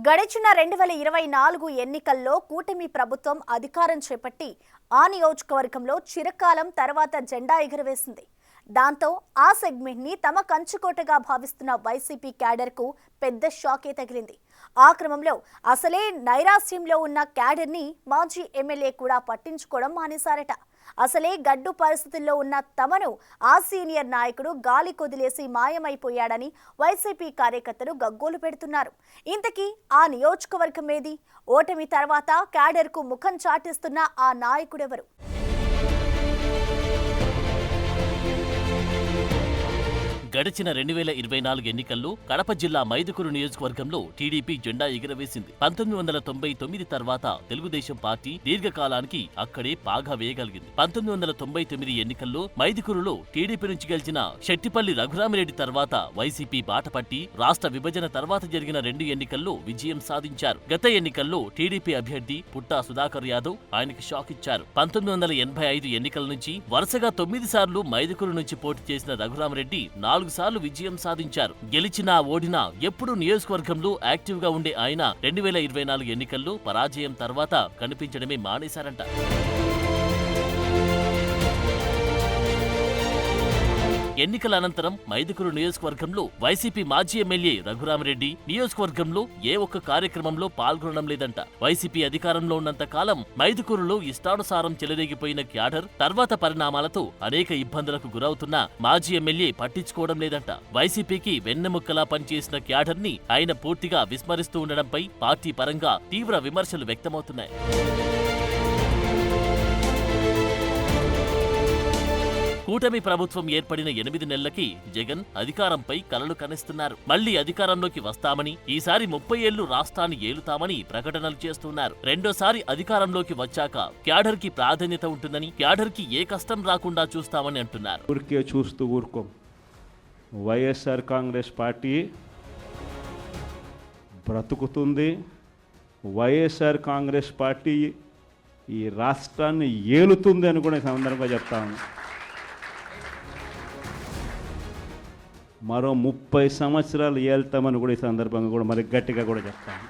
గడిచిన 2024 ఎన్నికల్లో కూటమి ప్రభుత్వం అధికారం చేపట్టి ఆ నియోజకవర్గంలో చిరకాలం తర్వాత జెండా ఎగురవేసింది. దాంతో ఆ సెగ్మెంట్ ని తమ కంచుకోటగా భావిస్తున్న వైసీపీ క్యాడర్కు పెద్ద షాకే తగిలింది. ఆ క్రమంలో అసలే నైరాశ్యంలో ఉన్న క్యాడర్ని మాజీ ఎమ్మెల్యే కూడా పట్టించుకోవడం మానేశారట. అసలే గడ్డు పరిస్థితుల్లో ఉన్న తమను ఆ సీనియర్ నాయకుడు గాలి కొదిలేసి మాయమైపోయాడని వైసీపీ కార్యకర్తలు గగ్గోలు పెడుతున్నారు. ఇంతకీ ఆ నియోజకవర్గం ఏది? ఓటమి తర్వాత క్యాడర్కు ముఖం చాటిస్తున్న ఆ నాయకుడెవరు? గడిచిన 2024 ఎన్నికల్లో కడప జిల్లా మైదుకూరు నియోజకవర్గంలో టీడీపీ జెండా ఎగురవేసింది. 1999 తర్వాత తెలుగుదేశం పార్టీ దీర్ఘకాలానికి అక్కడే పాగా వేయగలిగింది. 1999 ఎన్నికల్లో మైదుకూరులో టీడీపీ నుంచి గెలిచిన శెట్టిపల్లి రఘురామిరెడ్డి తర్వాత వైసీపీ బాటపట్టి రాష్ట్ర విభజన తర్వాత జరిగిన 2 ఎన్నికల్లో విజయం సాధించారు. గత ఎన్నికల్లో టీడీపీ అభ్యర్థి పుట్టా సుధాకర్ యాదవ్ ఆయనకి షాక్ ఇచ్చారు. 1985 ఎన్నికల నుంచి వరుసగా 9 సార్లు మైదుకూరు నుంచి పోటీ చేసిన రఘురామిరెడ్డి 4 సార్లు విజయం సాధించారు. గెలిచినా ఓడినా ఎప్పుడూ నియోజకవర్గంలో యాక్టివ్ గా ఉండే ఆయన 2024 ఎన్నికల్లో పరాజయం తర్వాత కనిపించడమే మానేశారంట. ఎన్నికల అనంతరం మైదుకూరు నియోజకవర్గంలో వైసీపీ మాజీ ఎమ్మెల్యే రఘురామిరెడ్డి నియోజకవర్గంలో ఏ ఒక్క కార్యక్రమంలో పాల్గొనడం లేదంట. వైసీపీ అధికారంలో ఉన్నంత కాలం మైదుకూరులో ఇష్టానుసారం చెలరేగిపోయిన క్యాడర్ తర్వాత పరిణామాలతో అనేక ఇబ్బందులకు గురవుతున్న మాజీ ఎమ్మెల్యే పట్టించుకోవడం లేదంట. వైసీపీకి వెన్నెముక్కలా పనిచేసిన క్యాడర్ ని ఆయన పూర్తిగా విస్మరిస్తూ ఉండడంపై పార్టీ పరంగా తీవ్ర విమర్శలు వ్యక్తమవుతున్నాయి. కూటమి ప్రభుత్వం ఏర్పడిన 8 నెలలకి జగన్ అధికారంపై కలలు కనిస్తున్నారు. మళ్లీ అధికారంలోకి వస్తామని, ఈసారి 30 ఏళ్లు రాష్ట్రాన్ని ఏలుతామని ప్రకటనలు చేస్తున్నారు. రెండోసారి అధికారంలోకి వచ్చాక క్యాడర్ కి ప్రాధాన్యత ఉంటుందని, క్యాడర్ కి ఏ కష్టం రాకుండా చూస్తామని అంటున్నారు. ఊరికే చూస్తూ ఊరుకోం. వైఎస్ఆర్ కాంగ్రెస్ పార్టీ బ్రతుకుతుంది. వైఎస్ఆర్ కాంగ్రెస్ పార్టీ ఈ రాష్ట్రాన్ని ఏలుతుంది అని కూడా సందర్భంగా చెప్తాను. మరో 30 సంవత్సరాలు ఏళ్తామని కూడా ఈ సందర్భంగా కూడా మరి గట్టిగా కూడా చెప్తాను.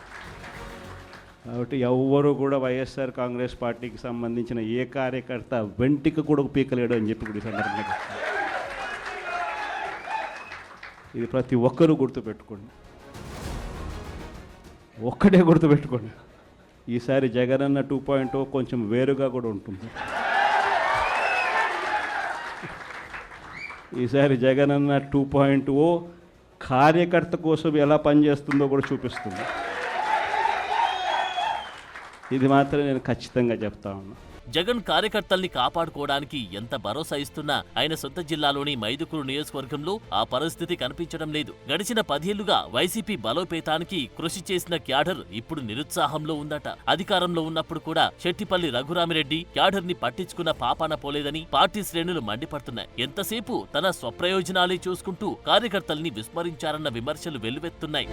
కాబట్టి ఎవ్వరూ కూడా వైఎస్ఆర్ కాంగ్రెస్ పార్టీకి సంబంధించిన ఏ కార్యకర్త వెంటికి కూడా పీకలేడు అని చెప్పి కూడా ఈ సందర్భంగా చెప్తాను. ఇది ప్రతి ఒక్కరూ గుర్తుపెట్టుకోండి. ఒక్కటే గుర్తుపెట్టుకోండి, ఈసారి జగనన్న 2.0 కొంచెం వేరుగా కూడా ఉంటుంది. ఈసారి జగనన్న 2.0 కార్యకర్త కోసం ఎలా పనిచేస్తుందో కూడా చూపిస్తుంది. ఇది మాత్రం నేను ఖచ్చితంగా చెప్తా ఉన్నా. జగన్ కార్యకర్తల్ని కాపాడుకోవడానికి ఎంత భరోసా ఇస్తున్నా ఆయన సొంత జిల్లాలోని మైదుకూరు నియోజకవర్గంలో ఆ పరిస్థితి కనిపించడం లేదు. గడిచిన 10 ఏళ్లుగా వైసీపీ బలోపేతానికి కృషి చేసిన క్యాడర్ ఇప్పుడు నిరుత్సాహంలో ఉందట. అధికారంలో ఉన్నప్పుడు కూడా శెట్టిపల్లి రఘురామిరెడ్డి క్యాడర్ ని పట్టించుకున్న పాపాన పోలేదని పార్టీ శ్రేణులు మండిపడుతున్నాయి. ఎంతసేపు తన స్వప్రయోజనాలే చూసుకుంటూ కార్యకర్తల్ని విస్మరించారన్న విమర్శలు వెల్లువెత్తున్నాయి.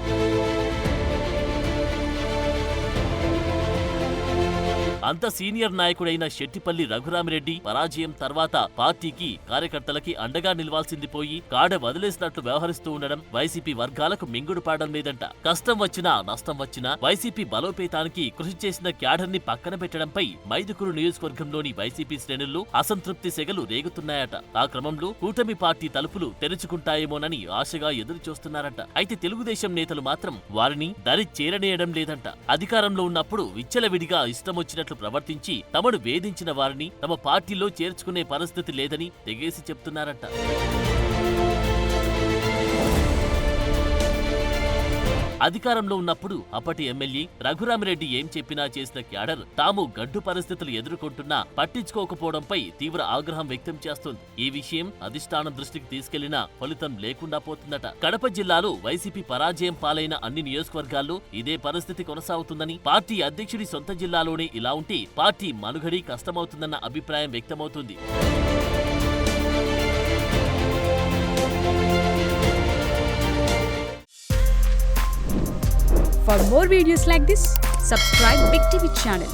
అంత సీనియర్ నాయకుడైన శెట్టిపల్లి రఘురామిరెడ్డి పరాజయం తర్వాత పార్టీకి కార్యకర్తలకి అండగా నిలవాల్సింది పోయి కాడ వదిలేసినట్లు వ్యవహరిస్తూ ఉండడం వైసీపీ వర్గాలకు మింగుడు పాడడం లేదంట. కష్టం వచ్చినా నష్టం వచ్చినా వైసీపీ బలోపేతానికి కృషి చేసిన క్యాడర్ ని పక్కన పెట్టడంపై మైదుకూరు నియోజకవర్గంలోని వైసీపీ శ్రేణుల్లో అసంతృప్తి సెగలు రేగుతున్నాయట. ఆ క్రమంలో కూటమి పార్టీ తలుపులు తెరుచుకుంటాయేమోనని ఆశగా ఎదురు చూస్తున్నారట. అయితే తెలుగుదేశం నేతలు మాత్రం వారిని దరి చేరనేయడం లేదంట. అధికారంలో ఉన్నప్పుడు విచ్చలవిడిగా ఇష్టం వచ్చినట్లు ప్రవర్తించి తమను వేధించిన వారిని తమ పార్టీలో చేర్చుకునే పరిస్థితి లేదని తెగేసి చెప్తున్నారట. అధికారంలో ఉన్నప్పుడు అప్పటి ఎమ్మెల్యే రఘురామిరెడ్డి ఏం చెప్పినా చేసిన క్యాడర్ తాము గడ్డు పరిస్థితులు ఎదుర్కొంటున్నా పట్టించుకోకపోవడంపై తీవ్ర ఆగ్రహం వ్యక్తం చేస్తుంది. ఈ విషయం అధిష్టానం దృష్టికి తీసుకెళ్లినా ఫలితం లేకుండా పోతుందట. కడప జిల్లాలో వైసీపీ పరాజయం పాలైన అన్ని నియోజకవర్గాల్లో ఇదే పరిస్థితి కొనసాగుతుందని, పార్టీ అధ్యక్షుడి సొంత జిల్లాలోనే ఇలా ఉంటే పార్టీ మనుగడి కష్టమవుతుందన్న అభిప్రాయం వ్యక్తమవుతుంది. For more videos like this, subscribe Big TV channel.